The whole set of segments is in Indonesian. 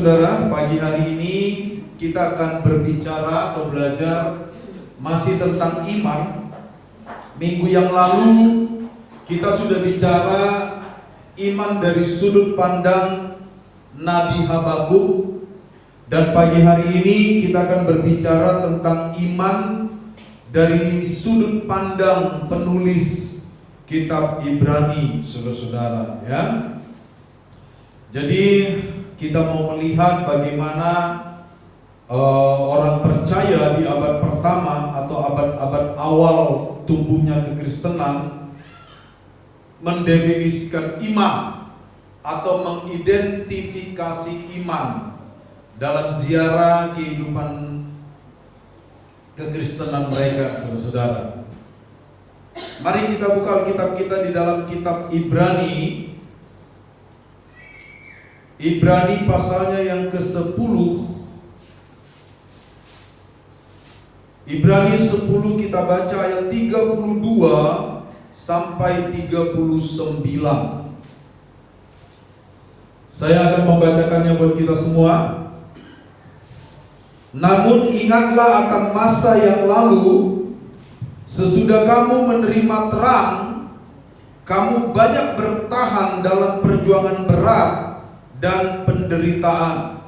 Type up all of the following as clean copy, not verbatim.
saudara-saudara, pagi hari ini kita akan berbicara atau belajar masih tentang iman. Minggu yang lalu kita sudah bicara iman dari sudut pandang Nabi Habakuk, dan pagi hari ini kita akan berbicara tentang iman dari sudut pandang penulis kitab Ibrani, saudara-saudara, ya. Jadi kita mau melihat bagaimana orang percaya di abad pertama atau abad-abad awal tumbuhnya kekristenan mendefinisikan iman atau mengidentifikasi iman dalam ziarah kehidupan kekristenan mereka, saudara-saudara. Mari kita buka Alkitab kita di dalam kitab Ibrani. Ibrani pasalnya yang ke-10. Ibrani 10 kita baca ayat 32 sampai 39. Saya akan membacakannya buat kita semua. Namun ingatlah akan masa yang lalu, sesudah kamu menerima terang, kamu banyak bertahan dalam perjuangan berat dan penderitaan.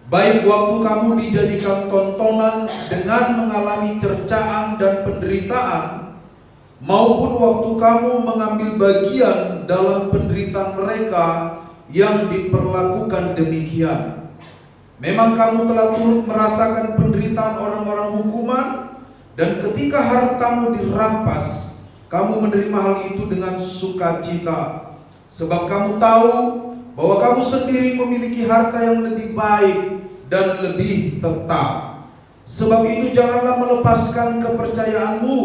Baik waktu kamu dijadikan tontonan dengan mengalami cercaan dan penderitaan, maupun waktu kamu mengambil bagian dalam penderitaan mereka yang diperlakukan demikian. Memang kamu telah turut merasakan penderitaan orang-orang hukuman, dan ketika hartamu dirampas, kamu menerima hal itu dengan sukacita, sebab kamu tahu bahwa kamu sendiri memiliki harta yang lebih baik dan lebih tetap. Sebab itu janganlah melepaskan kepercayaanmu,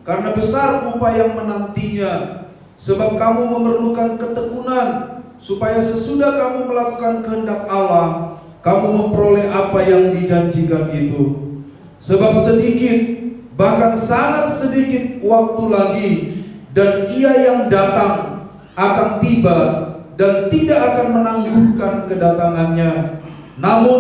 karena besar upaya yang menantinya. Sebab kamu memerlukan ketekunan, supaya sesudah kamu melakukan kehendak Allah, kamu memperoleh apa yang dijanjikan itu. Sebab sedikit, bahkan sangat sedikit waktu lagi, dan Ia yang datang akan tiba dan tidak akan menangguhkan kedatangannya. Namun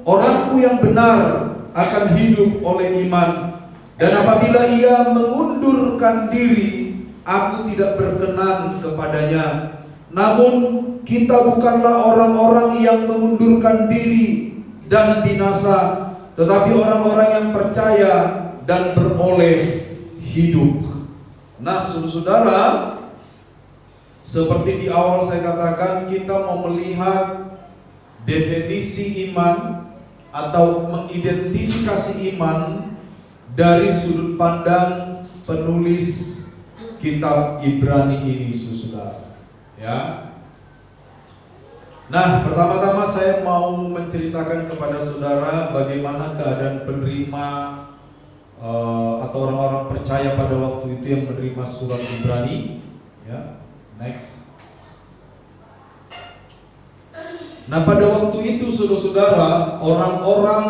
orangku yang benar akan hidup oleh iman, dan apabila ia mengundurkan diri, aku tidak berkenan kepadanya. Namun kita bukanlah orang-orang yang mengundurkan diri dan binasa, tetapi orang-orang yang percaya dan beroleh hidup. Nah, saudara, seperti di awal saya katakan, kita mau melihat definisi iman atau mengidentifikasi iman dari sudut pandang penulis kitab Ibrani ini, saudara. Ya. Nah, pertama-tama saya mau menceritakan kepada saudara bagaimana keadaan penerima atau orang-orang percaya pada waktu itu yang menerima surat Ibrani. Ya. Next. Nah, pada waktu itu saudara-saudara, orang-orang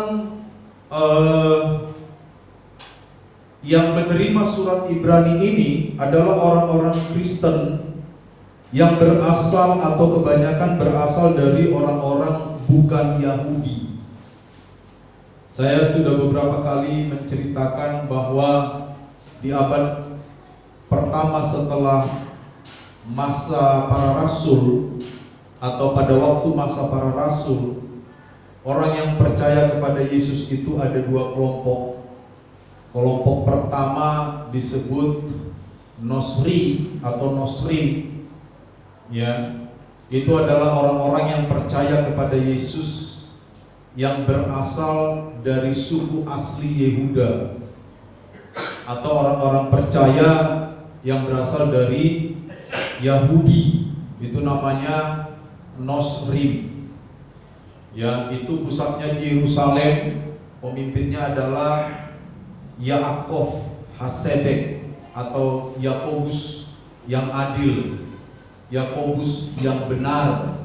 yang menerima surat Ibrani ini adalah orang-orang Kristen yang berasal atau kebanyakan berasal dari orang-orang bukan Yahudi. Saya sudah beberapa kali menceritakan bahwa di abad pertama setelah masa para rasul, atau pada waktu masa para rasul, orang yang percaya kepada Yesus itu ada dua kelompok. Kelompok pertama disebut Nosri atau Nosri, ya, itu adalah orang-orang yang percaya kepada Yesus yang berasal dari suku asli Yehuda, atau orang-orang percaya yang berasal dari Yahudi, itu namanya Nosrim. Ya, itu pusatnya di Yerusalem. Pemimpinnya adalah Yaakov Hasedek atau Yakobus yang adil, Yakobus yang benar.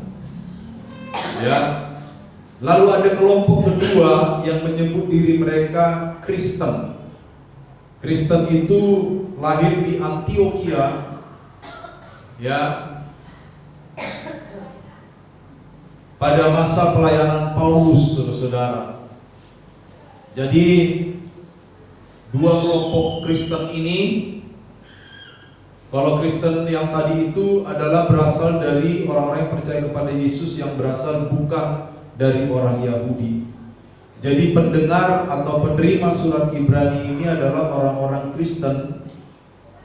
Ya. Lalu ada kelompok kedua yang menyebut diri mereka Kristen. Kristen itu lahir di Antioquia, ya. pada masa pelayanan Paulus, saudara-saudara. Jadi dua kelompok Kristen ini, kalau Kristen yang tadi itu adalah berasal dari orang-orang yang percaya kepada Yesus, yang berasal bukan dari orang Yahudi. Jadi pendengar atau penerima surat Ibrani ini adalah orang-orang Kristen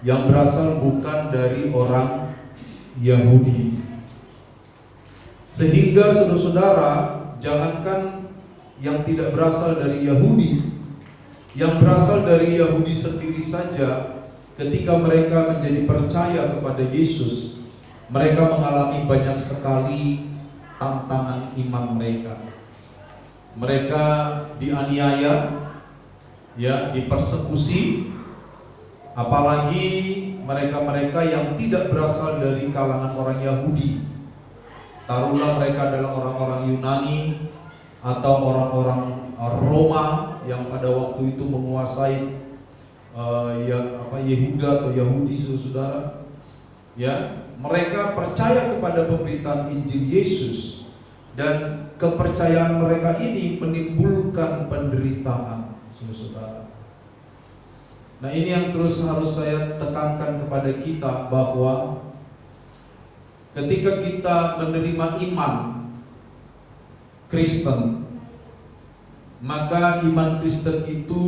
yang berasal bukan dari orang Yahudi. Sehingga saudara-saudara, jangankan yang tidak berasal dari Yahudi, yang berasal dari Yahudi sendiri saja, ketika mereka menjadi percaya kepada Yesus, mereka mengalami banyak sekali tantangan iman mereka. Mereka dianiaya, ya, dipersekusi, apalagi mereka-mereka yang tidak berasal dari kalangan orang Yahudi. Taruhlah mereka adalah orang-orang Yunani atau orang-orang Roma yang pada waktu itu menguasai Yehuda atau Yahudi, saudara. Ya, mereka percaya kepada pemberitaan Injil Yesus, dan kepercayaan mereka ini menimbulkan penderitaan, saudara. Nah, ini yang terus harus saya tekankan kepada kita, bahwa ketika kita menerima iman Kristen, maka iman Kristen itu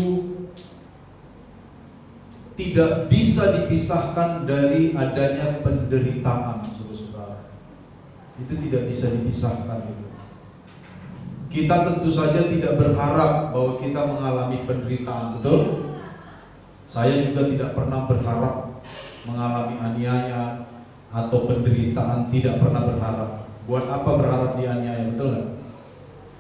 tidak bisa dipisahkan dari adanya penderitaan, saudara-saudara. Itu tidak bisa dipisahkan itu. Kita tentu saja tidak berharap bahwa kita mengalami penderitaan, betul? Saya juga tidak pernah berharap mengalami aniaya atau penderitaan, tidak pernah berharap. Buat apa berharap dianiaya, betul nggak?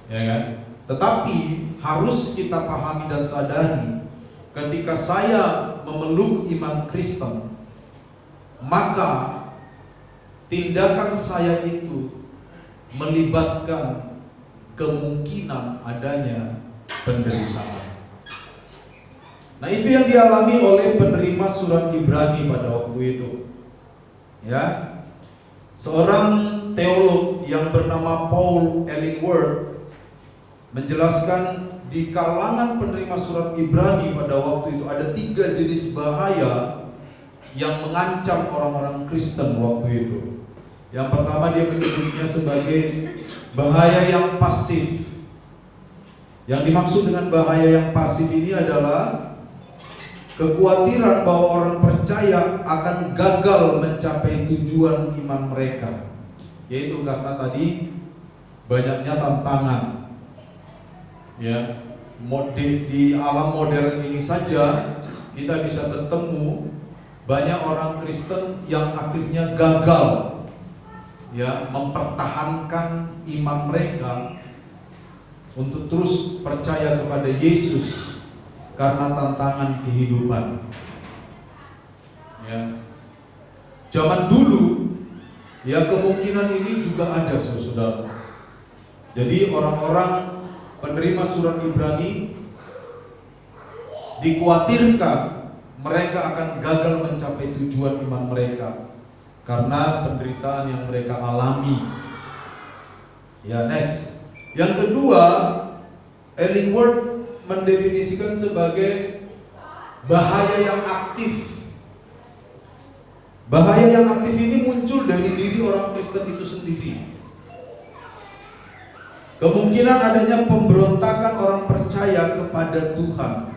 Ya kan? Tetapi harus kita pahami dan sadari, ketika saya memeluk iman Kristen, maka tindakan saya itu melibatkan kemungkinan adanya penderitaan. Nah, itu yang dialami oleh penerima surat Ibrani pada waktu itu. Ya, seorang teolog yang bernama Paul Ellingworth menjelaskan di kalangan penerima surat Ibrani pada waktu itu ada 3 jenis bahaya yang mengancam orang-orang Kristen waktu itu. Yang pertama, dia menyebutnya sebagai bahaya yang pasif. Yang dimaksud dengan bahaya yang pasif ini adalah kekhawatiran bahwa orang percaya akan gagal mencapai tujuan iman mereka, yaitu karena tadi banyaknya tantangan. Ya, di alam modern ini saja kita bisa ketemu banyak orang Kristen yang akhirnya gagal, ya, mempertahankan iman mereka untuk terus percaya kepada Yesus karena tantangan kehidupan. Ya, zaman dulu, ya, kemungkinan ini juga ada, saudara. Jadi orang-orang penerima surat Ibrani dikhawatirkan mereka akan gagal mencapai tujuan iman mereka karena penderitaan yang mereka alami. Ya, next. Yang kedua, Ellingworth mendefinisikan sebagai bahaya yang aktif. Bahaya yang aktif ini muncul dari diri orang Kristen itu sendiri. Kemungkinan adanya pemberontakan orang percaya kepada Tuhan.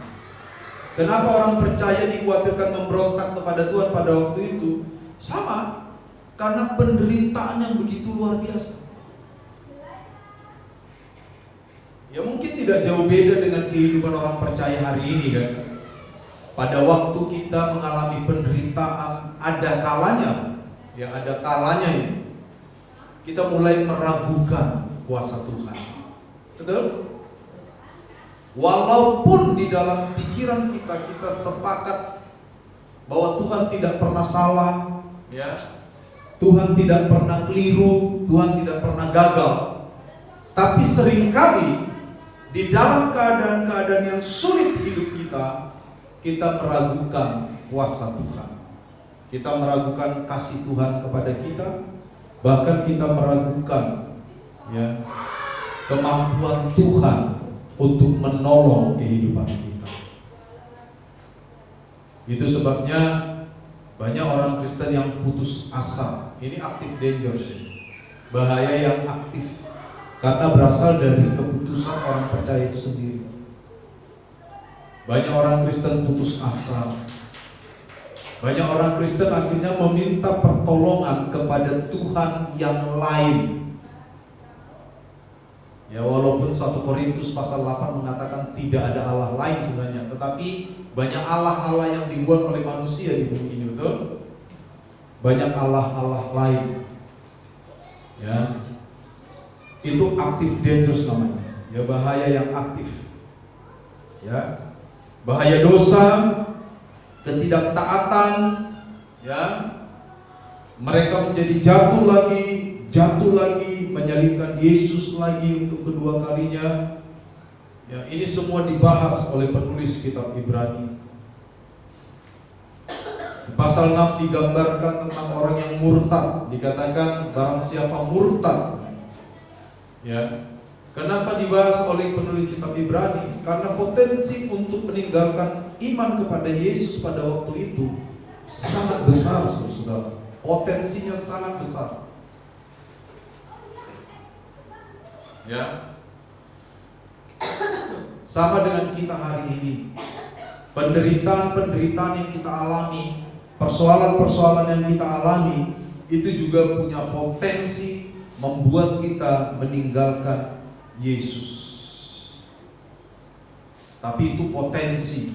Kenapa orang percaya dikhawatirkan memberontak kepada Tuhan pada waktu itu? Sama, karena penderitaan yang begitu luar biasa. Ya, mungkin tidak jauh beda dengan kehidupan orang percaya hari ini, kan? Pada waktu kita mengalami penderitaan, ada kalanya, ya, ada kalanya ini kita mulai meragukan kuasa Tuhan. Betul? Walaupun di dalam pikiran kita sepakat bahwa Tuhan tidak pernah salah, ya, Tuhan tidak pernah keliru, Tuhan tidak pernah gagal. Tapi seringkali di dalam keadaan-keadaan yang sulit hidup kita meragukan kuasa Tuhan. Kita meragukan kasih Tuhan kepada kita, bahkan kita meragukan, ya, kemampuan Tuhan untuk menolong kehidupan kita. Itu sebabnya banyak orang Kristen yang putus asa. Ini active dangers, bahaya yang aktif, karena berasal dari keputusan orang percaya itu sendiri. Banyak orang Kristen putus asa. Banyak orang Kristen akhirnya meminta pertolongan kepada Tuhan yang lain. Ya, walaupun 1 Korintus pasal 8 mengatakan tidak ada Allah lain sebenarnya, tetapi banyak Allah-Allah yang dibuat oleh manusia di bumi ini, betul? Banyak Allah-Allah lain. Ya. Itu active dangerous namanya. Ya, bahaya yang aktif. Ya. Bahaya dosa, ketidaktaatan, ya. Mereka menjadi jatuh lagi, menyalibkan Yesus lagi untuk kedua kalinya. Ya, ini semua dibahas oleh penulis kitab Ibrani. Di pasal 6 digambarkan tentang orang yang murtad. Dikatakan barang siapa murtad. Ya. Kenapa dibahas oleh penulis kitab Ibrani? Karena potensi untuk meninggalkan iman kepada Yesus pada waktu itu sangat besar, saudara. Potensinya sangat besar. Ya. Sama dengan kita hari ini. Penderitaan-penderitaan yang kita alami, persoalan-persoalan yang kita alami, itu juga punya potensi membuat kita meninggalkan Yesus. Tapi itu potensi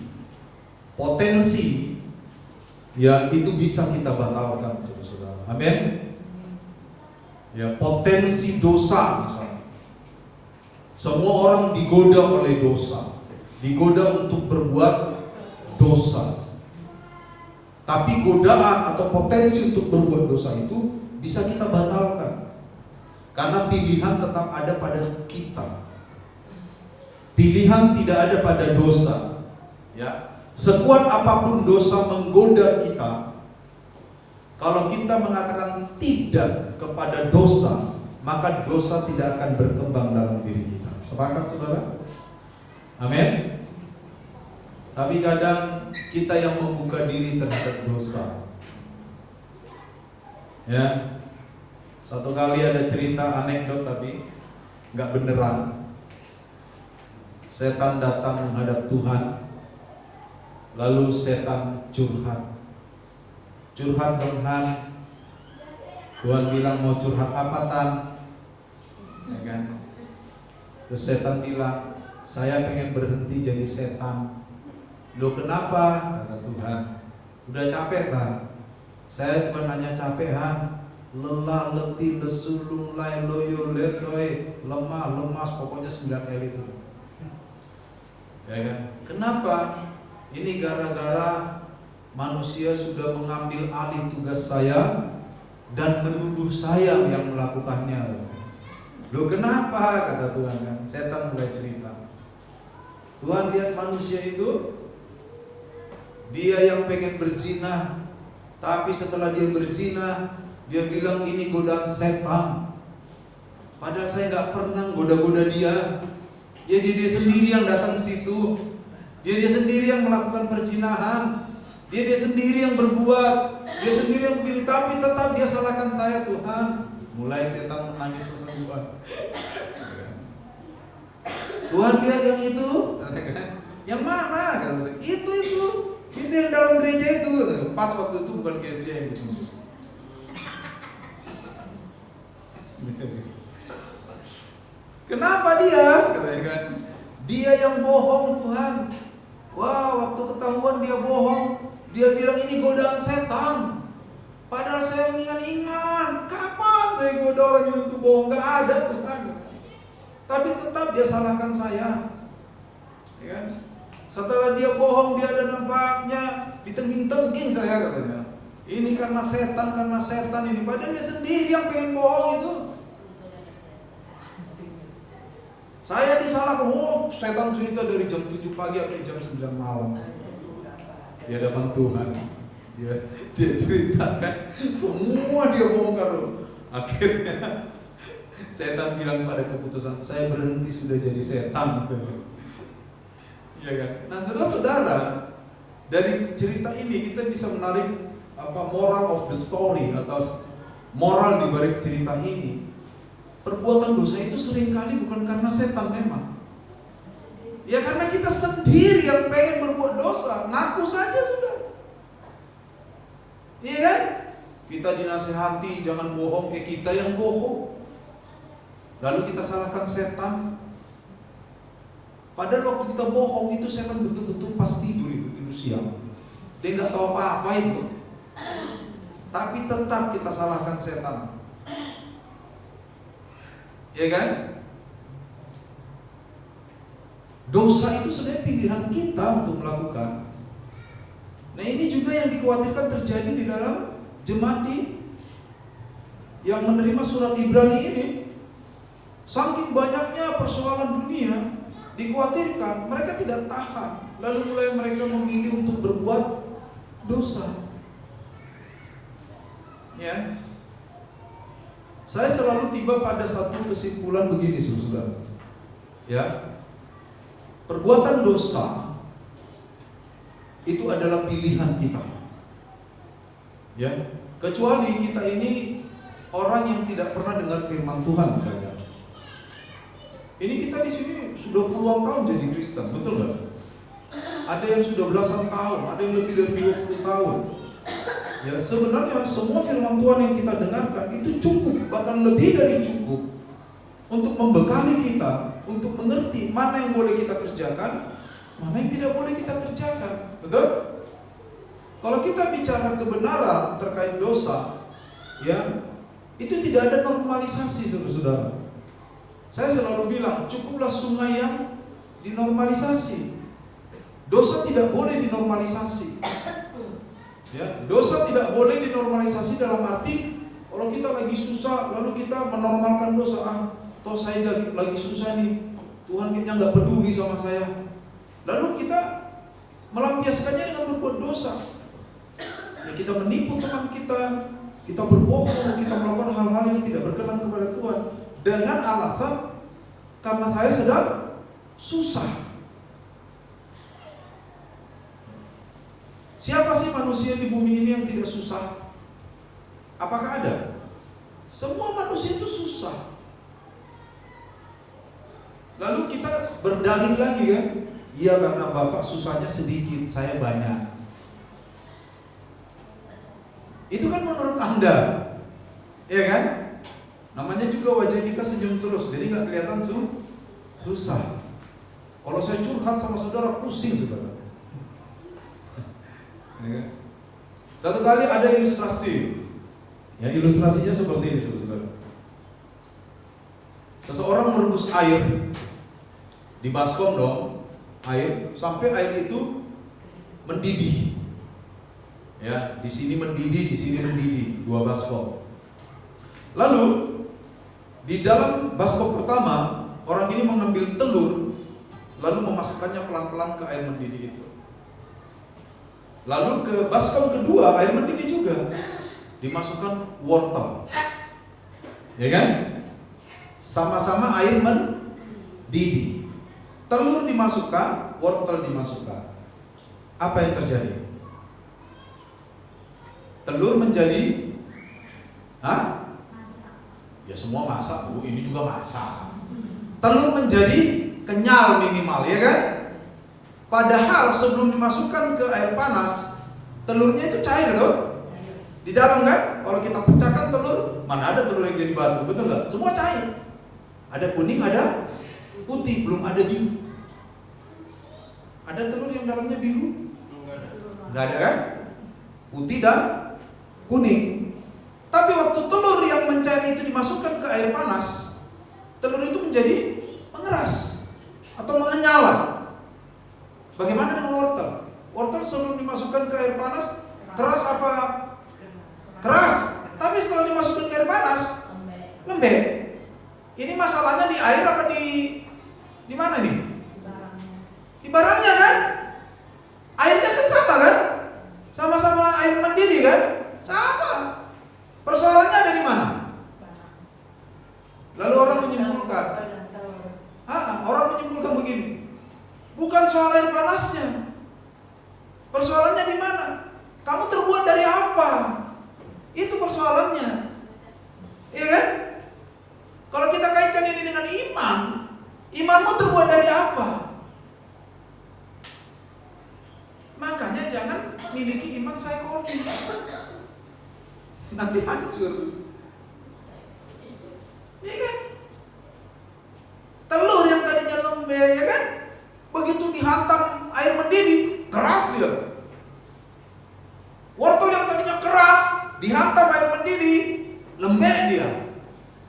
ya, itu bisa kita batalkan, saudara. Amin. Ya, potensi dosa misalnya. Semua orang digoda oleh dosa, digoda untuk berbuat dosa. Tapi godaan atau potensi untuk berbuat dosa itu bisa kita batalkan. Karena pilihan tetap ada pada kita. Pilihan tidak ada pada dosa. Ya, sekuat apapun dosa menggoda kita, kalau kita mengatakan tidak kepada dosa, maka dosa tidak akan berkembang dalam diri kita. Sepakat, saudara? Amin. Tapi kadang kita yang membuka diri terhadap dosa. Ya. Satu kali ada cerita anekdot tapi nggak beneran. Setan datang menghadap Tuhan, lalu setan curhat. Curhat Tuhan. Tuhan bilang, mau curhat apa, Tan? Ya kan? Terus setan bilang, saya pengen berhenti jadi setan. Loh, kenapa? Kata Tuhan, udah capek, Tan. Saya bukan hanya capek, Han, lelah, letih, lesu, lunglai, loyo, letoy, lemah, lemas, pokoknya 9 L itu. Ya kan? Kenapa? Ini gara-gara manusia sudah mengambil alih tugas saya dan menuduh saya yang melakukannya. Loh, kenapa? Kata Tuhan kan. Setan mulai cerita. Tuhan lihat manusia itu, dia yang pengen berzina, tapi setelah dia berzina, dia bilang ini godaan setan. Padahal saya nggak pernah goda-goda dia. Ya, dia sendiri yang datang ke situ. Dia sendiri yang melakukan perzinahan. Dia sendiri yang berbuat. Dia sendiri yang pilih, tapi tetap dia salahkan saya, Tuhan. Mulai setan menangis sesenggukan. Tuhan lihat yang itu, yang mana? Itu yang dalam gereja itu. Pas waktu itu bukan Kesia yang ditunjuk. Kenapa dia? Katakan, dia yang bohong, Tuhan. Wah, waktu ketahuan dia bohong, dia bilang ini godaan setan. Padahal saya mengingat-ingat, kapan saya goda orang yang itu bohong? Gak ada, Tuhan. Tapi tetap dia salahkan saya. Ya kan? Setelah dia bohong, dia ada nampaknya ditengking-tengking saya, katanya. Ini karena setan ini. Padahal dia sendiri yang pengen bohong itu. Saya disalahkan, setan cerita dari jam 7 pagi sampai jam 9 malam. Di hadapan Tuhan. Dia ceritakan, semua dia bongkar loh. Akhirnya Setan bilang pada keputusan, saya berhenti sudah jadi setan. Iya kan? Nah, saudara-saudara, dari cerita ini kita bisa menarik moral of the story atau moral di balik cerita ini. Perbuatan dosa itu seringkali bukan karena setan memang. Ya karena kita sendiri yang pengen berbuat dosa, ngaku saja sudah. Iya kan? Kita dinasehati jangan bohong, kita yang bohong. Lalu kita salahkan setan. Padahal waktu kita bohong itu setan betul-betul pas tidur siang. Dia nggak tahu apa-apa itu. Tapi tetap kita salahkan setan. Ya kan? Dosa itu sebenarnya pilihan kita untuk melakukan. Nah ini juga yang dikhawatirkan terjadi di dalam jemaat yang menerima surat Ibrani ini. Saking banyaknya persoalan dunia, dikhawatirkan mereka tidak tahan, lalu mulai mereka memilih untuk berbuat dosa. Ya, saya selalu tiba pada satu kesimpulan begini, saudara. Ya, perbuatan dosa itu adalah pilihan kita. Ya, kecuali kita ini orang yang tidak pernah dengar firman Tuhan saja. Ini kita di sini sudah puluhan tahun jadi Kristen, betul nggak? Ada yang sudah belasan tahun, ada yang lebih dari 20 tahun. Ya, sebenarnya semua firman Tuhan yang kita dengarkan itu cukup, bahkan lebih dari cukup untuk membekali kita, untuk mengerti mana yang boleh kita kerjakan, mana yang tidak boleh kita kerjakan. Betul? Kalau kita bicara kebenaran terkait dosa, ya, itu tidak ada normalisasi, saudara-saudara. Saya selalu bilang, cukuplah sungai yang dinormalisasi. Dosa tidak boleh dinormalisasi. Ya, dosa tidak boleh dinormalisasi dalam arti kalau kita lagi susah lalu kita menormalkan dosa. Toh saya lagi susah nih, Tuhan kayaknya nggak peduli sama saya. Lalu kita melampiaskannya dengan berbuat dosa. Ya, kita menipu teman kita berbohong, kita melakukan hal-hal yang tidak berkenan kepada Tuhan dengan alasan karena saya sedang susah. Siapa sih manusia di bumi ini yang tidak susah? Apakah ada? Semua manusia itu susah. Lalu kita berdalih lagi kan? Iya karena Bapak susahnya sedikit, saya banyak. Itu kan menurut Anda, iya kan? Namanya juga wajah kita senyum terus, jadi nggak kelihatan susah. Kalau saya curhat sama saudara, pusing saudara. Ya. Satu kali ada ilustrasi, ya ilustrasinya seperti ini saudara. Seseorang merebus air di baskom dong, air sampai air itu mendidih. Ya, di sini mendidih, di sini mendidih, 2 baskom. Lalu di dalam baskom pertama, orang ini mengambil telur lalu memasukkannya pelan-pelan ke air mendidih itu. Lalu ke baskom kedua, air mendidih juga, dimasukkan wortel. Ya kan? Sama-sama air mendidih. Telur dimasukkan, wortel dimasukkan. Apa yang terjadi? Telur menjadi ya semua masak, Bu, ini juga masak. Telur menjadi kenyal minimal, ya kan? Padahal sebelum dimasukkan ke air panas, telurnya itu cair loh. Di dalam kan, kalau kita pecahkan telur, mana ada telur yang jadi batu, betul nggak? Semua cair. Ada kuning, ada putih, belum ada biru. Ada telur yang dalamnya biru? Nggak ada kan? Putih dan kuning. Tapi waktu telur yang mencair itu dimasukkan ke air panas, telur itu menjadi mengeras atau mengenyal. Bagaimana dengan wortel? Wortel sebelum dimasukkan ke air panas keras apa? Keras. Tapi setelah dimasukkan ke air panas lembek. Ini masalahnya di air apa di mana nih? Di barangnya kan? Airnya kan sama kan? Sama-sama air mendidih kan? Sama. Persoalannya ada di mana? Lalu soal air panasnya. Persoalannya di mana? Kamu terbuat dari apa? Itu persoalannya. Iya kan? Kalau kita kaitkan ini dengan iman, imanmu terbuat dari apa? Makanya jangan miliki iman psikologi. Nanti hancur. Iya kan? Telur yang tadinya lembek, ya kan? Begitu dihantam air mendidih, keras dia. Wortel yang tadinya keras, dihantam air mendidih, lembek dia.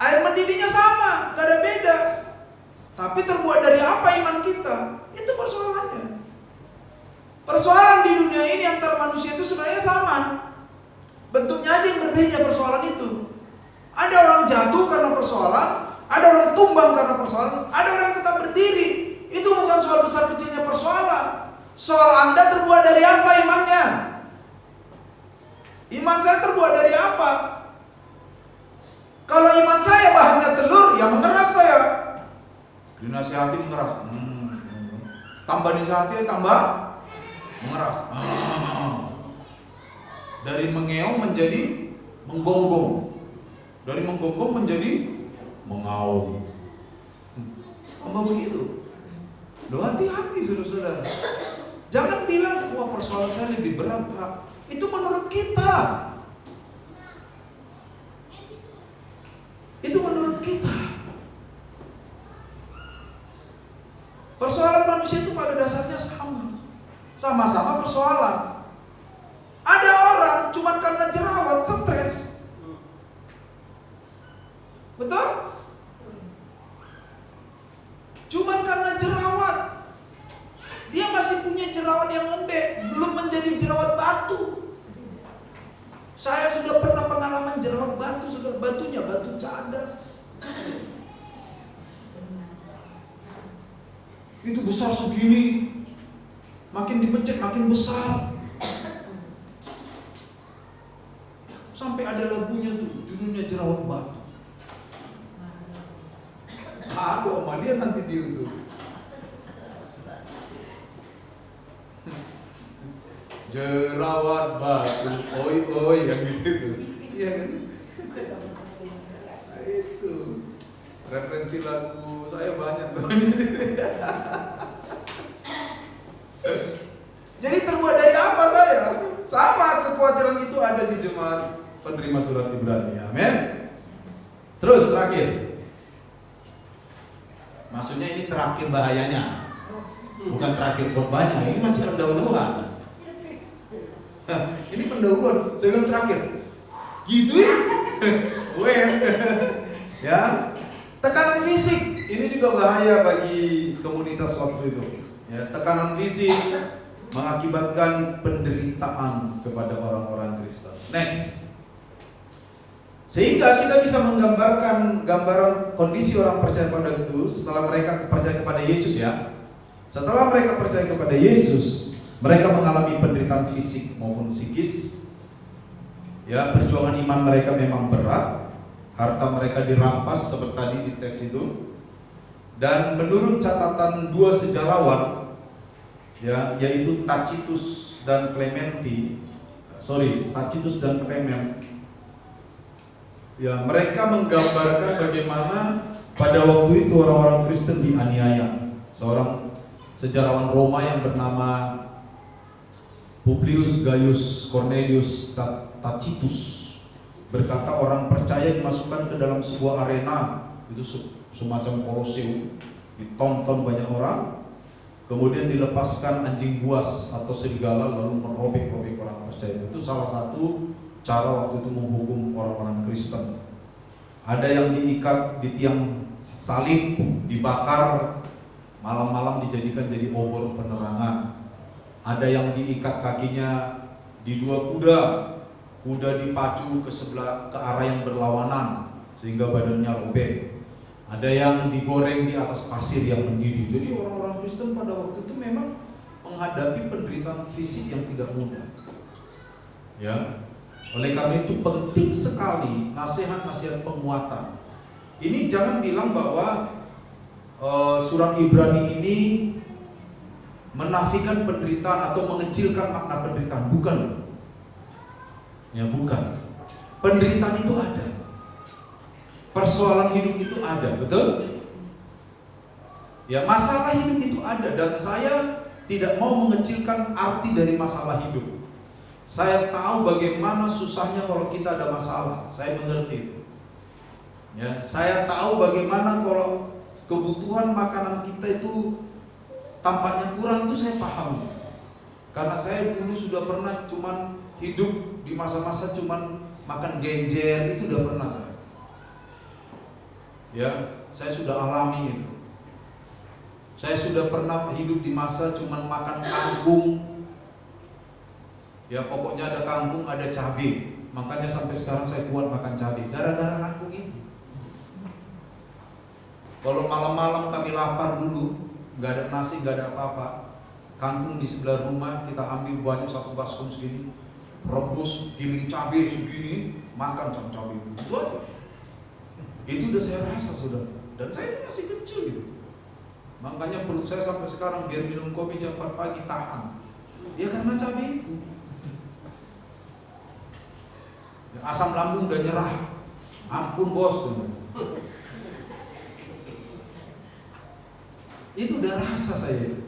Air mendidihnya sama, gak ada beda. Tapi terbuat dari apa iman kita? Itu persoalannya. Persoalan di dunia ini antar manusia itu sebenarnya sama. Bentuknya aja yang berbeda persoalan itu. Ada orang jatuh karena persoalan, ada orang tumbang karena persoalan, ada orang yang tetap berdiri. Itu bukan soal besar kecilnya persoalan. Soal Anda terbuat dari apa imannya? Iman saya terbuat dari apa? Kalau iman saya bahannya telur, ya mengeras saya. Dinasihati mengeras. Tambah dinasihati tambah mengeras. Dari mengeong menjadi menggonggong. Dari menggonggong menjadi mengaum. Tambah begitu. Loh, hati-hati saudara-saudara. Jangan bilang, wah persoalan saya lebih berat Pak. Itu menurut kita. Itu menurut kita. Persoalan manusia itu pada dasarnya sama. Sama-sama persoalan. Ada orang cuma karena jerawat stres. Betul? Cuma karena jerawat. Dia masih punya jerawat yang lembek, belum menjadi jerawat batu. Saya sudah pernah pengalaman jerawat batu, sudah batunya batu cadas. Itu besar segini. Makin dipencet makin besar. Sampai ada lagunya tuh, judulnya jerawat batu. Aduh, sama dia nanti diunduh. Jerawat batu, oi oi yang gitu. Iya kan? Nah, itu referensi lagu saya banyak soalnya. Jadi terbuat dari apa saya? Sama kekhawatiran itu ada di jemaat penerima surat Ibrani. Amin. Terus terakhir. Maksudnya ini terakhir bahayanya. Bukan terakhir khotbahnya, ini masih pendahuluan. Ini pendahuluan, saya bilang terakhir. Gitu ya? Ya. Tekanan fisik, ini juga bahaya bagi komunitas waktu itu. Ya, tekanan fisik mengakibatkan penderitaan kepada orang-orang Kristen. Next. Sehingga kita bisa menggambarkan gambaran kondisi orang percaya pada itu setelah mereka percaya kepada Yesus ya. Setelah mereka percaya kepada Yesus, mereka mengalami penderitaan fisik maupun psikis. Ya, perjuangan iman mereka memang berat. Harta mereka dirampas seperti tadi di teks itu. Dan menurut catatan dua sejarawan, ya, yaitu Tacitus dan Clement, ya, mereka menggambarkan bagaimana pada waktu itu orang-orang Kristen dianiaya. Seorang sejarawan Roma yang bernama Publius Gaius Cornelius Tacitus berkata orang percaya dimasukkan ke dalam sebuah arena, itu semacam koloseum, ditonton banyak orang, kemudian dilepaskan anjing buas atau serigala lalu merobek-robek orang percaya. Itu salah satu cara waktu itu menghukum orang-orang Kristen. Ada yang diikat di tiang salib, dibakar, malam-malam dijadikan jadi obor penerangan. Ada yang diikat kakinya di dua kuda, kuda dipacu ke arah yang berlawanan sehingga badannya robek. Ada yang digoreng di atas pasir yang mendidih. Jadi orang-orang Kristen pada waktu itu memang menghadapi penderitaan fisik yang tidak mudah. Ya. Oleh karena itu penting sekali nasihat-nasihat penguatan. Ini jangan bilang bahwa surat Ibrani ini menafikan penderitaan atau mengecilkan makna penderitaan, bukan. Ya, bukan. Penderitaan itu ada. Persoalan hidup itu ada, betul? Ya, masalah hidup itu ada, dan saya tidak mau mengecilkan arti dari masalah hidup. Saya tahu bagaimana susahnya kalau kita ada masalah. Saya mengerti. Ya, saya tahu bagaimana kalau kebutuhan makanan kita itu tampaknya kurang, itu saya paham. Karena saya dulu sudah pernah cuman hidup di masa-masa cuman makan genjer, itu udah pernah saya. Ya, saya sudah alami itu. Saya sudah pernah hidup di masa cuman makan kangkung. Ya, pokoknya ada kangkung, ada cabai. Makanya sampai sekarang saya kuat makan cabai gara-gara kangkung ini. Kalau malam-malam kami lapar dulu, nggak ada nasi, nggak ada apa-apa, kangkung di sebelah rumah kita ambil banyak, satu baskom segini, rebus, giling cabai segini, makan sama cabai itu aja. Itu udah saya rasa sudah, dan saya masih kecil gitu. Makanya perut saya sampai sekarang biar minum kopi jam 4 pagi tahan. Ya karena cabai itu. Asam lambung udah nyerah. Ampun bos. Itu udah rasa saya itu.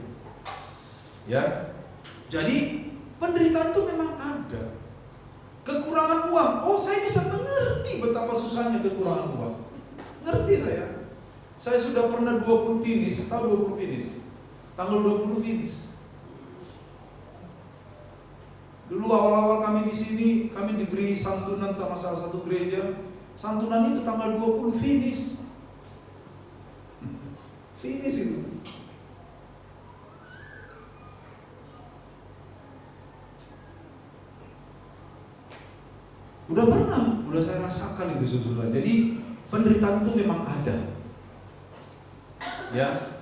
Ya. Jadi penderitaan itu memang ada. Kekurangan uang. Oh, saya bisa mengerti betapa susahnya kekurangan uang. Ngerti saya. Saya sudah pernah 20 finish, tahu 20 finish. Tanggal 20 finish. Dulu awal-awal kami di sini, kami diberi santunan sama salah satu gereja. Santunan itu tanggal 20 finish. Finish itu. Udah pernah, udah saya rasakan itu saudara. Jadi penderitaan itu memang ada. Ya,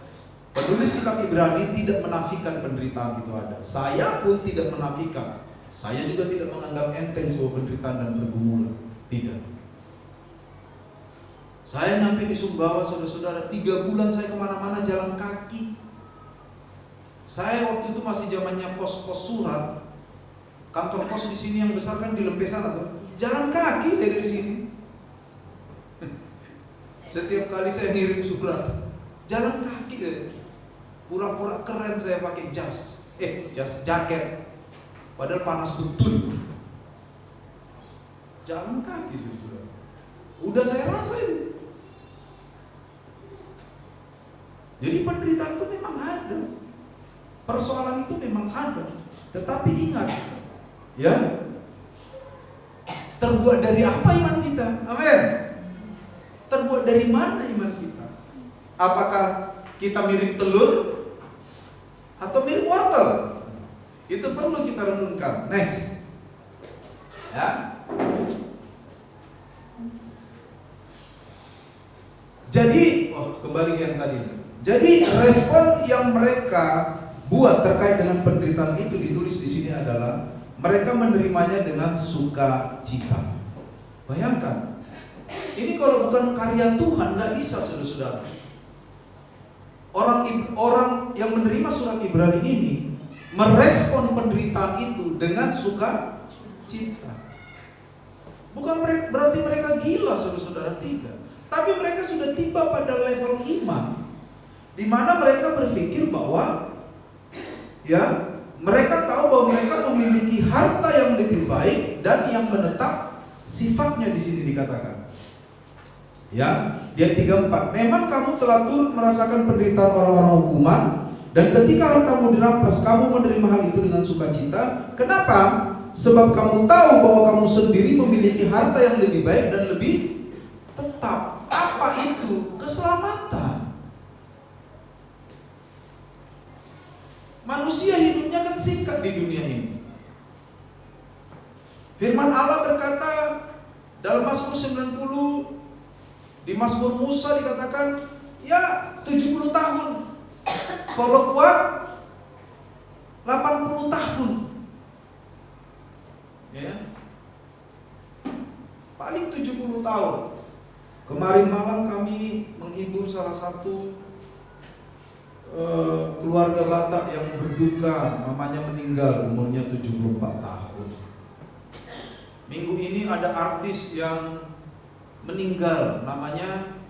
penulis kitab Ibrani tidak menafikan penderitaan itu ada. Saya pun tidak menafikan. Saya juga tidak menganggap enteng sebuah penderitaan dan pergumulan. Tidak. Saya nyampe di Sumbawa, saudara-saudara, 3 bulan saya kemana-mana jalan kaki. Saya waktu itu masih zamannya pos-pos surat. Kantor pos di sini yang besar kan di Lempesan atau jalan kaki saya dari sini. Setiap kali saya ngirim surat, jalan kaki deh. Pura-pura keren saya pakai jas jaket. Padahal panas betul. Jalan kaki saudara. Udah saya rasain. Jadi penderitaan itu memang ada. Persoalan itu memang ada. Tetapi ingat, ya, terbuat dari apa iman kita? Amin. Terbuat dari mana iman kita? Apakah kita mirip telur atau mirip wortel? Itu perlu kita renungkan. Next. Ya. Jadi, kembali ke yang tadi. Jadi respon yang mereka buat terkait dengan penderitaan itu ditulis di sini adalah mereka menerimanya dengan sukacita. Bayangkan, ini kalau bukan karya Tuhan nggak bisa, saudara-saudara. Orang yang menerima surat Ibrani ini merespon penderitaan itu dengan sukacita. Bukan berarti mereka gila, saudara-saudara, tidak. Tapi mereka sudah tiba pada level iman, di mana mereka berpikir bahwa, ya, mereka tahu bahwa mereka memiliki harta yang lebih baik dan yang menetap, sifatnya di sini dikatakan. Ya, di ayat 34, memang kamu telah turut merasakan penderitaan orang-orang hukuman, dan ketika hartamu dirampas, kamu menerima hal itu dengan sukacita. Kenapa? Sebab kamu tahu bahwa kamu sendiri memiliki harta yang lebih baik dan lebih tetap. Apa itu? Keselamatan. Manusia hidupnya kan singkat di dunia ini. Firman Allah berkata dalam Mazmur 90, di Mazmur Musa dikatakan, ya 70 tahun. Kalau kuat 80 tahun. Ya. Paling 70 tahun. Kemarin malam kami menghibur salah satu keluarga Batak yang berduka, mamanya meninggal umurnya 74 tahun. Minggu ini ada artis yang meninggal, namanya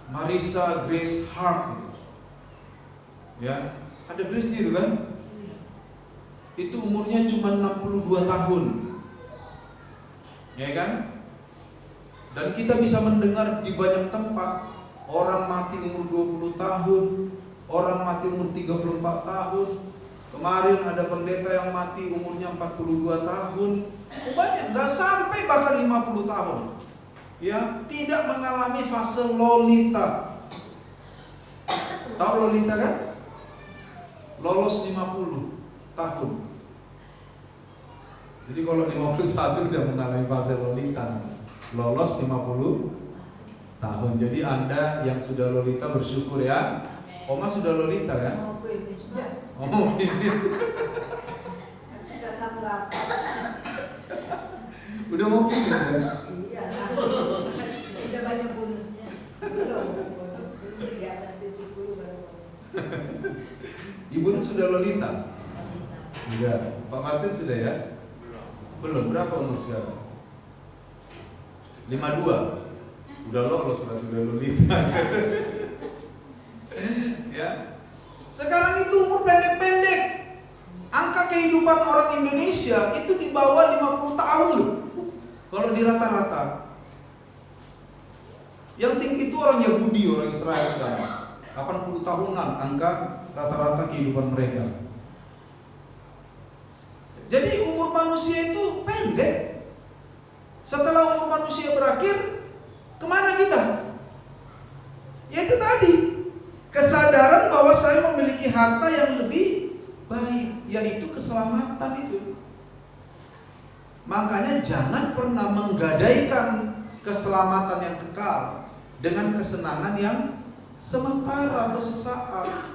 Marissa Grace Hart. Ya, ada Grace itu kan? Itu umurnya cuma 62 tahun. Ya kan? Dan kita bisa mendengar di banyak tempat orang mati umur 20 tahun, orang mati umur 34 tahun. Kemarin ada pendeta yang mati umurnya 42 tahun. Banyak, nggak sampai bahkan 50 tahun. Ya, tidak mengalami fase lolita. Tahu lolita kan? Lolos 50 tahun. Jadi kalau 51 udah mengalami fase lolita. Lolos 50 tahun. Jadi Anda yang sudah lolita bersyukur ya. Oma sudah lolita kan? Oh, finish. Udah mau finish ya? Iya, sudah banyak bonusnya. Di atas 70 baru bonus. Ibu sudah lolita? Enggak. Pak Martin sudah ya? Belum. Berapa umur sekarang? 52. Udah lolos berarti udah lolita. Ya. Sekarang itu umur pendek-pendek. Angka kehidupan orang Indonesia itu di bawah 50 tahun loh. Kalau di rata-rata. Yang tinggi itu orang Yahudi, orang Israel sekarang. 80 tahunan angka rata-rata kehidupan mereka. Jadi umur manusia itu pendek. Setelah umur manusia berakhir, kemana kita? Ya itu tadi, kesadaran bahwa saya memiliki harta yang lebih baik, yaitu keselamatan itu. Makanya jangan pernah menggadaikan keselamatan yang kekal dengan kesenangan yang sementara atau sesaat.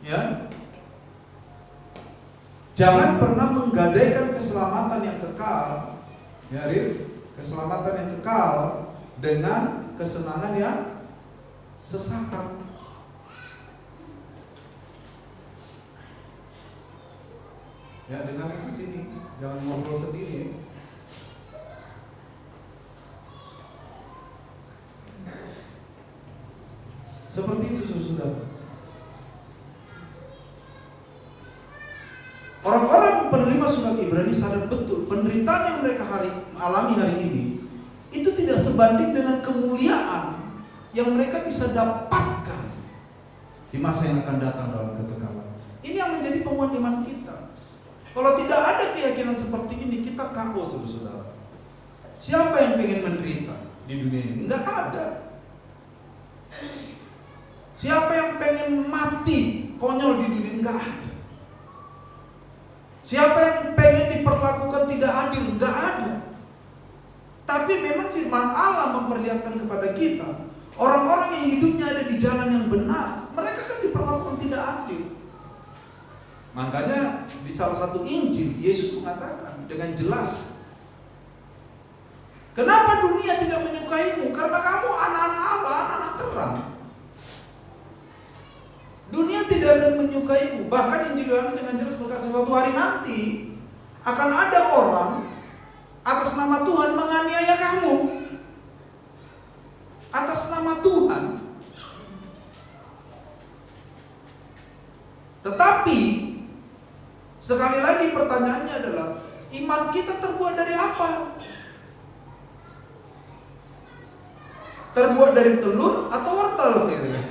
Ya. Jangan pernah menggadaikan keselamatan yang kekal, ya Rif, keselamatan yang kekal dengan kesenangan yang sesaat. Ya, dengarkan ke sini, jangan ngobrol sendiri. Seperti itu saudara. Orang-orang penerima surat Ibrani sadar betul penderitaan yang mereka alami hari ini itu tidak sebanding dengan kemuliaan yang mereka bisa dapatkan di masa yang akan datang dalam kekekalan. Ini yang menjadi penguat iman kita. Kalau tidak ada keyakinan seperti ini, kita KO saudara. Siapa yang pengen menderita di dunia ini? Enggak ada. Siapa yang pengen mati konyol di dunia? Enggak ada. Siapa yang pengen diperlakukan tidak adil? Enggak ada. Tapi memang firman Allah memperlihatkan kepada kita, orang-orang yang hidupnya ada di jalan yang benar, mereka kan diperlakukan tidak adil. Makanya di salah satu Injil Yesus mengatakan dengan jelas, kenapa dunia tidak menyukaimu? Karena kamu anak-anak Allah, anak-anak terang. Dunia tidak akan menyukaimu. Bahkan Injil Yohanes dengan jelas berkata, suatu hari nanti akan ada orang atas nama Tuhan menganiaya kamu. Atas nama Tuhan. Tetapi sekali lagi pertanyaannya adalah, iman kita terbuat dari apa? Terbuat dari telur atau wortel kira-kira?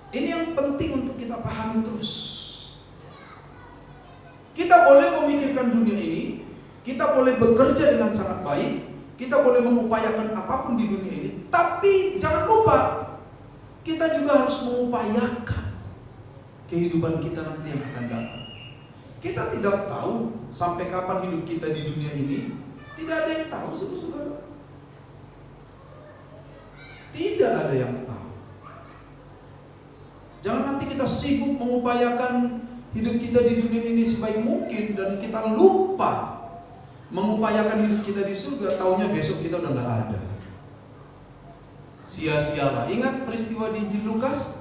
Ini yang penting untuk kita pahami terus. Kita boleh memikirkan dunia ini, kita boleh bekerja dengan sangat baik, kita boleh mengupayakan apapun di dunia ini, tapi jangan lupa kita juga harus mengupayakan kehidupan kita nanti yang akan datang. Kita tidak tahu sampai kapan hidup kita di dunia ini. Tidak ada yang tahu, saudara. Tidak ada yang tahu. Jangan nanti kita sibuk mengupayakan hidup kita di dunia ini sebaik mungkin dan kita lupa mengupayakan hidup kita di surga. Taunya besok kita udah nggak ada. sia-sialah. Ingat peristiwa di Injil Lukas?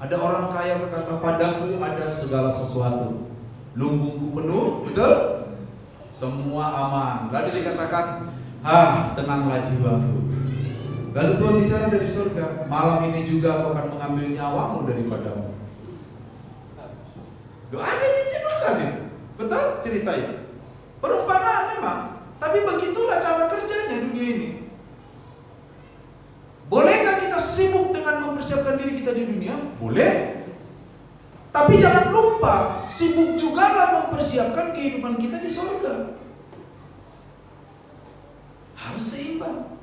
Ada orang kaya berkata, padaku ada segala sesuatu, lumbungku penuh, betul? Semua aman. Lalu dikatakan, tenanglah jiwaku. Lalu Tuhan bicara dari surga, malam ini juga aku akan mengambil nyawamu daripadamu. Ada di Injil Lukas itu, betul cerita itu. Perumpamaan memang, tapi begitulah cara kerjanya dunia ini. Bolehkah kita sibuk dengan mempersiapkan diri kita di dunia? Boleh. Tapi jangan lupa, sibuk jugalah mempersiapkan kehidupan kita di surga. Harus seimbang.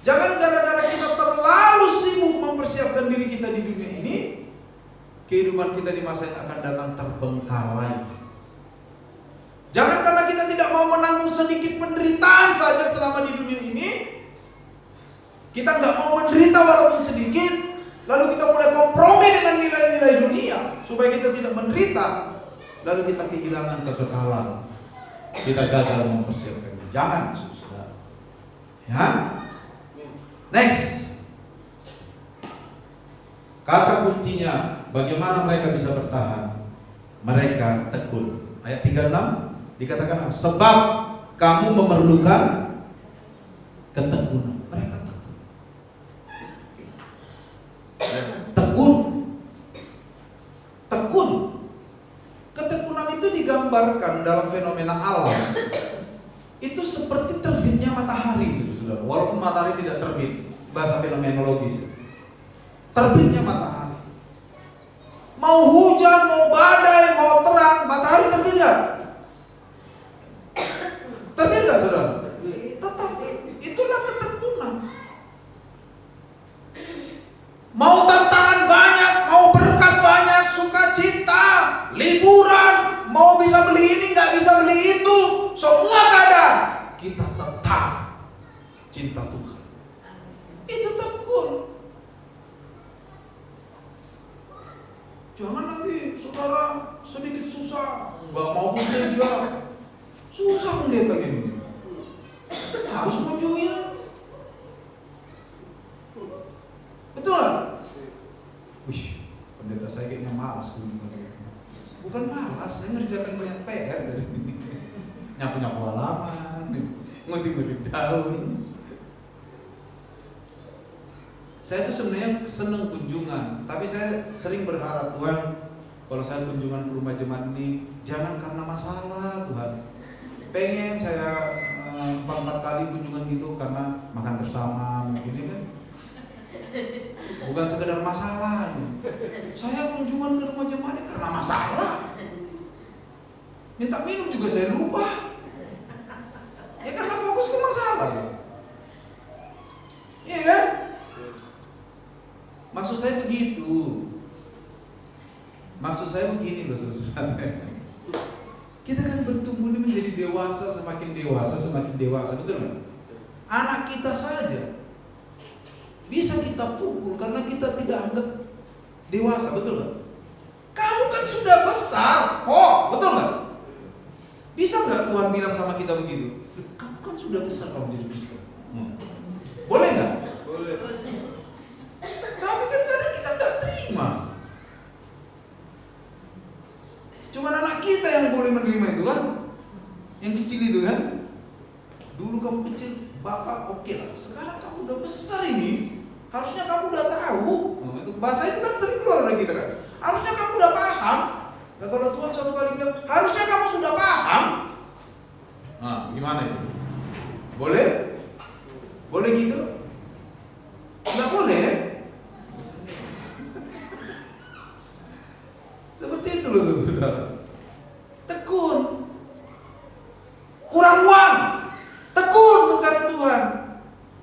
Jangan gara-gara kita terlalu sibuk mempersiapkan diri kita di dunia ini, kehidupan kita di masa yang akan datang terbengkalai. Jangan karena kita tidak mau menanggung sedikit penderitaan saja selama di dunia ini, kita nggak mau menderita walaupun sedikit, lalu kita mulai kompromi dengan nilai-nilai dunia supaya kita tidak menderita, lalu kita kehilangan kekekalan, kita gagal mempersiapkannya. Jangan, saudara. Ya. Next, kata kuncinya bagaimana mereka bisa bertahan? Mereka tekun. Ayat 36 dikatakan, sebab kamu memerlukan ketekunan. Mereka tekun. Ketekunan itu digambarkan dalam fenomena alam itu seperti terbitnya matahari, saudara. Walaupun matahari tidak terbit, bahasa fenomenologis, terbitnya matahari. Mau hujan, mau badai, mau terang, matahari terbit nggak? Terbit nggak, saudara? Tetap. Itulah ketekunan. Mau tantangan banyak, mau berkat banyak, sukacita, liburan, mau bisa beli ini, nggak bisa beli itu, semua keadaan, kita tetap cinta Tuhan. Itu tekun. Jangan nanti saudara sedikit susah, nggak mau gereja, susah pendeta gini, harus kunjungi. Betul nggak? Wih, pendeta saya kayaknya malas kunjungi. Bukan malas, saya ngerjakan banyak PR dari ini. Nyapu-nyapu halaman, ngutip-ngutip daun. Saya tuh sebenarnya seneng kunjungan, tapi saya sering berharap, Tuhan, kalau saya kunjungan ke rumah jemaat ini, jangan karena masalah, Tuhan. Pengen saya 4 kali kunjungan gitu karena makan bersama, mungkin kan. Bukan sekedar masalah. Saya kunjungan ke rumah jemaat ini karena masalah. Minta minum juga saya lupa. Ya karena fokus ke masalah. Iya kan? Maksud saya begitu. Maksud saya begini loh, saudara. Kita kan bertumbuh ini menjadi dewasa, semakin dewasa, betul nggak? Anak kita saja bisa kita pukul karena kita tidak anggap dewasa, betul nggak? Kamu kan sudah besar, betul nggak? Bisa nggak Tuhan bilang sama kita begitu? Kamu kan sudah besar, kamu jadi Kristen. Boleh nggak? Boleh. Tapi kan kadang kita nggak terima. Cuman anak kita yang boleh menerima itu kan, yang kecil itu kan. Dulu kamu kecil, bapak oke lah. Sekarang kamu udah besar ini, harusnya kamu udah tahu. Bahasa itu kan sering keluar dari kita kan. Harusnya kamu udah paham. Nah kalau Tuhan suatu kali bilang, harusnya kamu sudah paham. Nah, gimana itu? Boleh? Boleh gitu? Nggak boleh? Seperti itu loh saudara. Tekun. Kurang uang, tekun mencari Tuhan.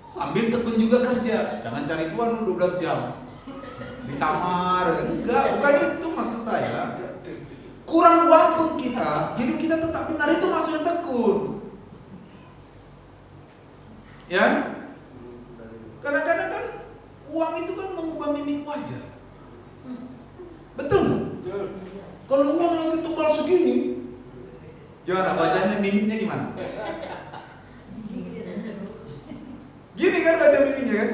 Sambil tekun juga kerja. Jangan cari Tuhan 12 jam di kamar. Enggak, bukan itu maksud saya. Kurang uang pun kita, hidup kita tetap benar, itu maksudnya tekun. Ya? Kadang-kadang kan uang itu kan mengubah mimik wajah. Betul nggak? Kalau uang lagi tebal segini, gimana wajahnya, mimiknya gimana? Gini kan wajah mimiknya kan?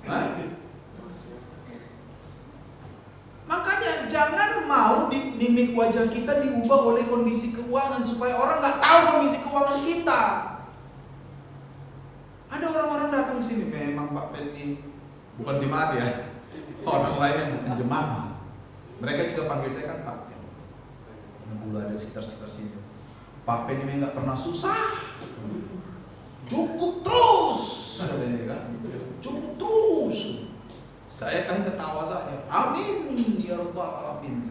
Hah? Makanya jangan mau mimik wajah kita diubah oleh kondisi keuangan supaya orang nggak tahu kondisi keuangan kita. Ada orang-orang datang ke sini, memang Pak Penny bukan jemaat ya, orang lain yang bukan jemaat. Mereka juga panggil saya kan Pak Penny. Dulu ada sekitar sini. Pak Penny memang nggak pernah susah, cukup terus, katanya kan, cukup terus. Saya kan ketawa saja, amin ya rabbal alamin.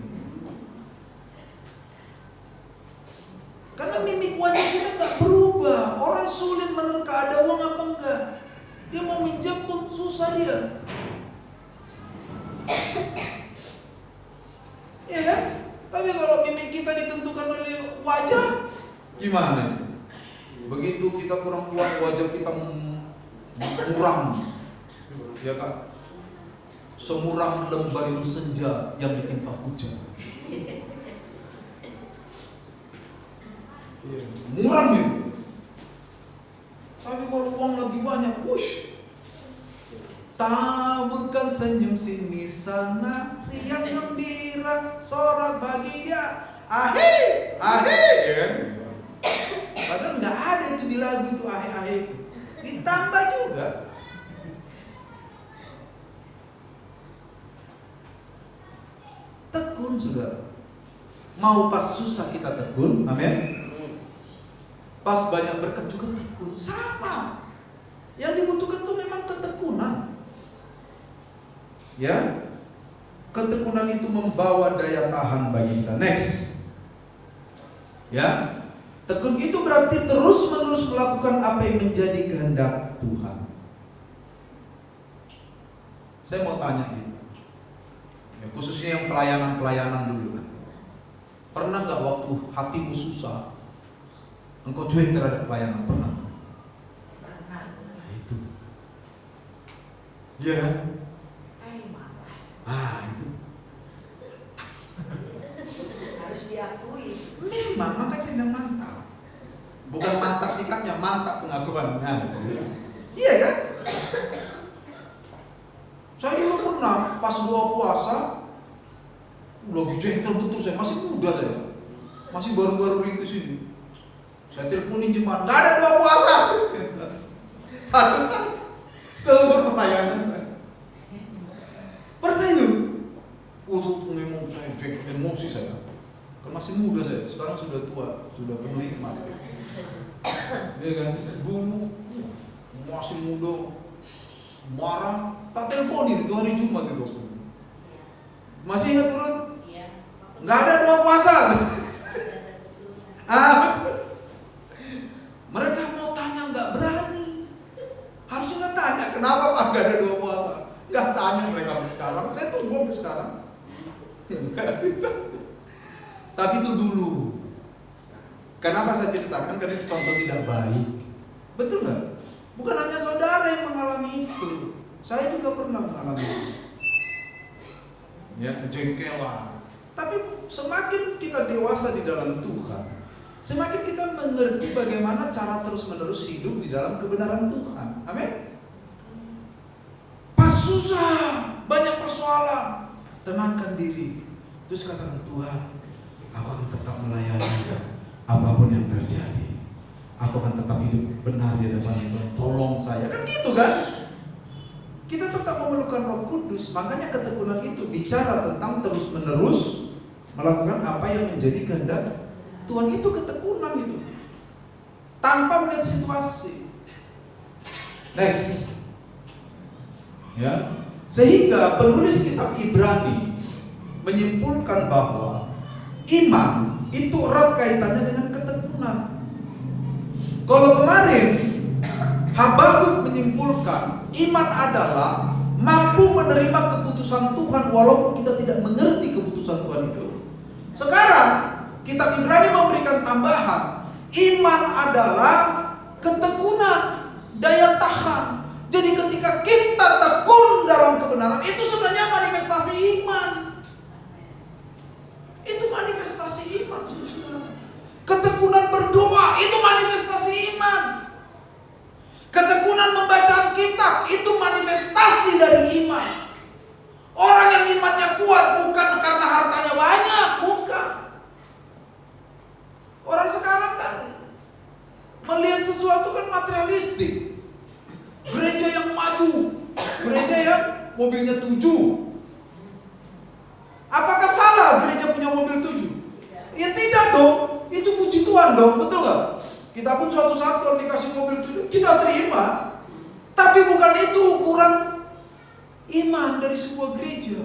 Karena mimik wajah kita nggak berubah. Orang sulit menerka ada uang apa enggak. Dia mau minjam pun susah dia. Ya kan? Tapi kalau mimik kita ditentukan oleh wajah, gimana? Begitu kita kurang kuat, wajah kita muram, ya kan? Semuram lembayu senja yang ditimpa hujan. Muram ya. Tapi kalau uang lebih banyak, wush, taburkan senyum sini sana, riang gembira, sorak bagi dia, ahe, ahe, ya kan? Padahal nggak ada itu di lagu itu ahe ahe itu, ditambah juga. Tekun saudara. Mau pas susah kita tekun, amin. Pas banyak berkat juga tekun, sama. Yang dibutuhkan tuh memang ketekunan. Ya, ketekunan itu membawa daya tahan bagi kita. Next, ya, tekun itu berarti terus-menerus melakukan apa yang menjadi kehendak Tuhan. Saya mau tanya ini. Khususnya yang pelayanan dulu. Pernah nggak waktu hatimu susah, engkau cuek terhadap pelayanan? Pernah? Nah, itu. Iya kan? Malas. Itu. Harus diakui. Memang, maka saya bilang mantap. Bukan mantap sikapnya, mantap pengakuan. Nah, iya kan? Saya dulu pernah pas doa puasa, lagi jengkel betul saya, masih muda saya, masih baru-baru rintis ini. Saya teleponin jemaat, nggak ada doa puasa. Satu kali, seumur pelayanan saya. Pernah yuk? Memang saya jengkel, emosi saya. Kan masih muda saya, sekarang sudah tua, sudah penuh hikmat. Dia kan dulu masih muda, marah, tak teleponin itu hari Jumat itu. Masih ingat turun? Iya. Nggak ada doa puasa. Mereka mau tanya nggak berani. Harusnya nggak tanya, kenapa Pak nggak ada doa puasa? Nggak tanya mereka sampai sekarang. Saya tunggu sampai sekarang. Tapi itu dulu. Kenapa saya ceritakan? Karena itu contoh tidak baik. Betul nggak? Bukan hanya saudara yang mengalami itu. Saya juga pernah mengalami itu. Ya, kejengkelan. Tapi semakin kita dewasa di dalam Tuhan, semakin kita mengerti bagaimana cara terus-menerus hidup di dalam kebenaran Tuhan. Amin. Pas susah, banyak persoalan, tenangkan diri. Terus katakan, Tuhan, aku akan tetap melayani apapun yang terjadi. Aku akan tetap hidup benar di hadapan Tuhan. Tolong saya. Kan gitu kan? Kita tetap memerlukan Roh Kudus. Makanya ketekunan itu bicara tentang terus-menerus melakukan apa yang menjadi kehendak Tuhan. Itu ketekunan itu, tanpa melihat situasi. Next, ya. Sehingga penulis kitab Ibrani menyimpulkan bahwa iman itu erat kaitannya dengan ketekunan. Kalau kemarin Habakuk menyimpulkan iman adalah mampu menerima keputusan Tuhan walaupun kita tidak mengerti keputusan Tuhan itu. Sekarang kitab Ibrani memberikan tambahan, iman adalah ketekunan, daya tahan. Jadi ketika kita tekun dalam kebenaran, itu sebenarnya manifestasi iman. Itu manifestasi iman, saudara. Ketekunan berdoa itu manifestasi iman. Ketekunan membaca Alkitab itu manifestasi mobilnya 7. Apakah salah gereja punya mobil 7? Ya tidak dong. Itu puji Tuhan dong, betul gak? Kita pun suatu saat kalau dikasih mobil 7, kita terima. Tapi bukan itu ukuran iman dari sebuah gereja.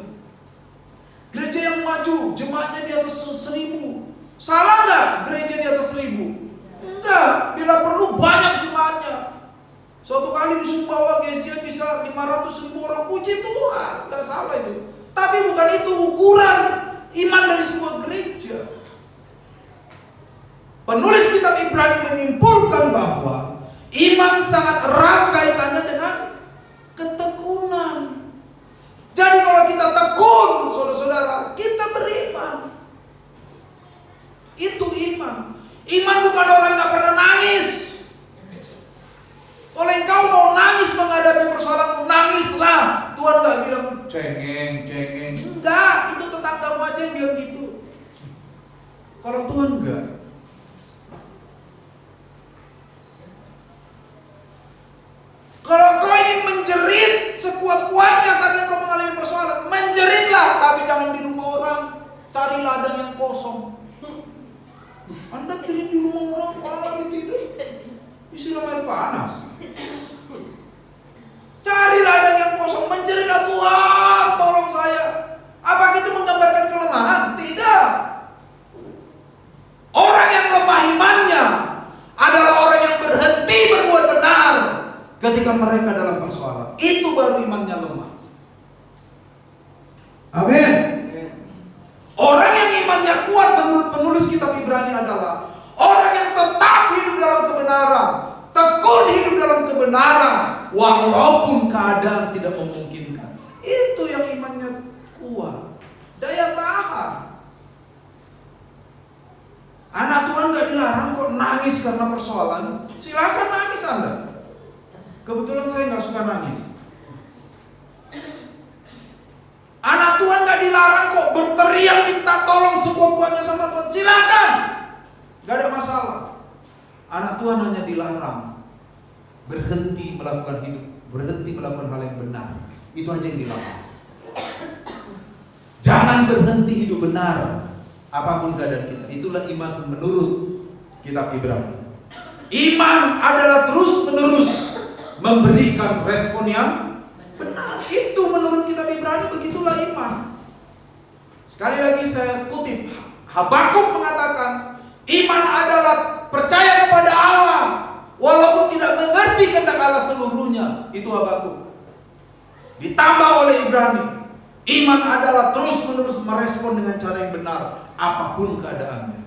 Gereja yang maju, jemaatnya di atas 1.000. Salah nggak gereja di atas 1.000? Enggak, bila perlu banyak jemaatnya. Suatu kali di Sumbawa gereja bisa 500.000 orang, puji Tuhan, nggak salah itu. Tapi bukan itu ukuran iman dari sebuah gereja. Penulis kitab Ibrani menyimpulkan bahwa iman sangat erat kaitannya dengan ketekunan. Jadi kalau kita tekun, saudara-saudara, kita beriman. Itu iman. Iman bukan orang yang gak pernah nangis. Kalau engkau mau nangis menghadapi persoalan, nangislah. Tuhan gak bilang cengeng. Enggak, itu tetanggamu aja yang bilang gitu. Kalau Tuhan enggak. Kalau kau ingin menjerit sekuat-kuatnya karena kau mengalami persoalan, menjeritlah, tapi jangan di rumah orang. Cari ladang yang kosong. Anda jerit di rumah orang lagi tidur, disiram air panas. Cari ladang yang kosong, menjeritlah, Tuhan tolong saya. Apa itu menggambarkan kelemahan? Tidak. Orang yang lemah imannya adalah orang yang berhenti berbuat benar ketika mereka dalam persoalan. Itu baru imannya lemah. Amin. Orang yang imannya kuat menurut penulis kitab Ibrani adalah orang yang tetap hidup dalam kebenaran, tekun hidup dalam kebenaran, walaupun keadaan tidak memungkinkan. Itu yang imannya kuat, daya tahan. Anak Tuhan gak dilarang kok nangis karena persoalan. Silakan nangis Anda. Kebetulan saya gak suka nangis. Anak Tuhan gak dilarang kok berteriak minta tolong sekuat-kuatnya sama Tuhan. Silakan, gak ada masalah. Anak Tuhan hanya dilarang berhenti melakukan hidup, berhenti melakukan hal yang benar. Itu aja yang dilarang. Jangan berhenti hidup benar apapun keadaan kita. Itulah iman menurut kitab Ibrani. Iman adalah terus-menerus memberikan respon yang benar. Itu menurut kitab Ibrani, begitulah iman. Sekali lagi saya kutip, Habakuk mengatakan, iman adalah percaya kepada Allah walaupun tidak mengerti kehendak Allah seluruhnya. Itu Habakuk. Ditambah oleh Ibrani, iman adalah terus-menerus merespon dengan cara yang benar apapun keadaannya.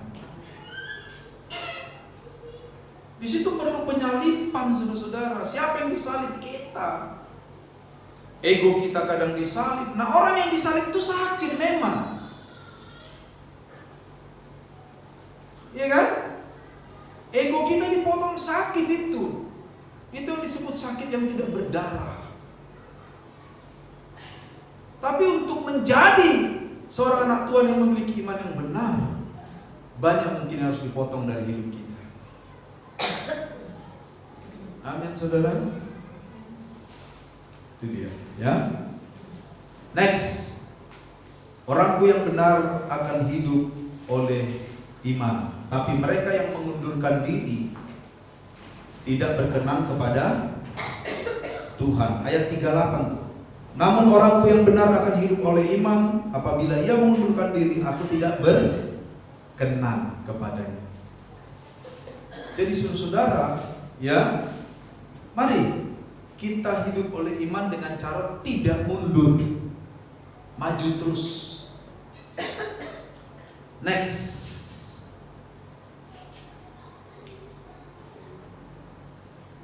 Di situ perlu penyalipan, saudara-saudara. Siapa yang disalib? Kita. Ego kita kadang disalib. Nah, orang yang disalib itu sakit memang. Iya kan? Ego kita dipotong, sakit itu. Itu yang disebut sakit yang tidak berdarah. Tapi untuk menjadi seorang anak Tuhan yang memiliki iman yang benar, banyak mungkin harus dipotong dari hidup kita. Amin, saudara. Itu dia, ya. Next, orangku yang benar akan hidup oleh iman, tapi mereka yang mengundurkan diri tidak berkenan kepada Tuhan. Ayat 38. Namun orangku yang benar akan hidup oleh iman, apabila ia mengundurkan diri, aku tidak berkenan kepadanya. Jadi saudara, ya, mari kita hidup oleh iman dengan cara tidak mundur, maju terus. Next,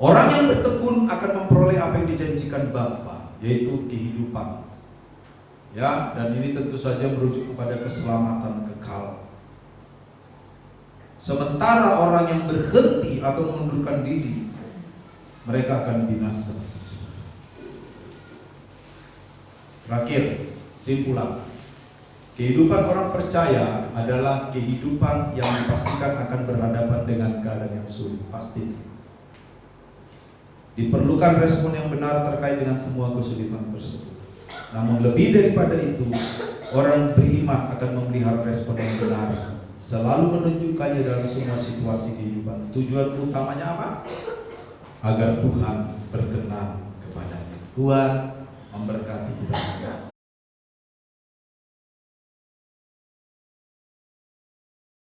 orang yang bertekun akan memperoleh apa yang dijanjikan Bapa, yaitu kehidupan. Ya, dan ini tentu saja merujuk kepada keselamatan kekal. Sementara orang yang berhenti atau mengundurkan diri, mereka akan binasa. Terakhir, simpulan. Kehidupan orang percaya adalah kehidupan yang dipastikan akan berhadapan dengan keadaan yang sulit, pasti. Diperlukan respon yang benar terkait dengan semua kesulitan tersebut. Namun lebih daripada itu, orang yang beriman akan memelihara respon yang benar, selalu menunjukkannya dalam semua situasi kehidupan. Tujuan utamanya apa? Agar Tuhan berkenan kepadanya. Tuhan memberkati kita.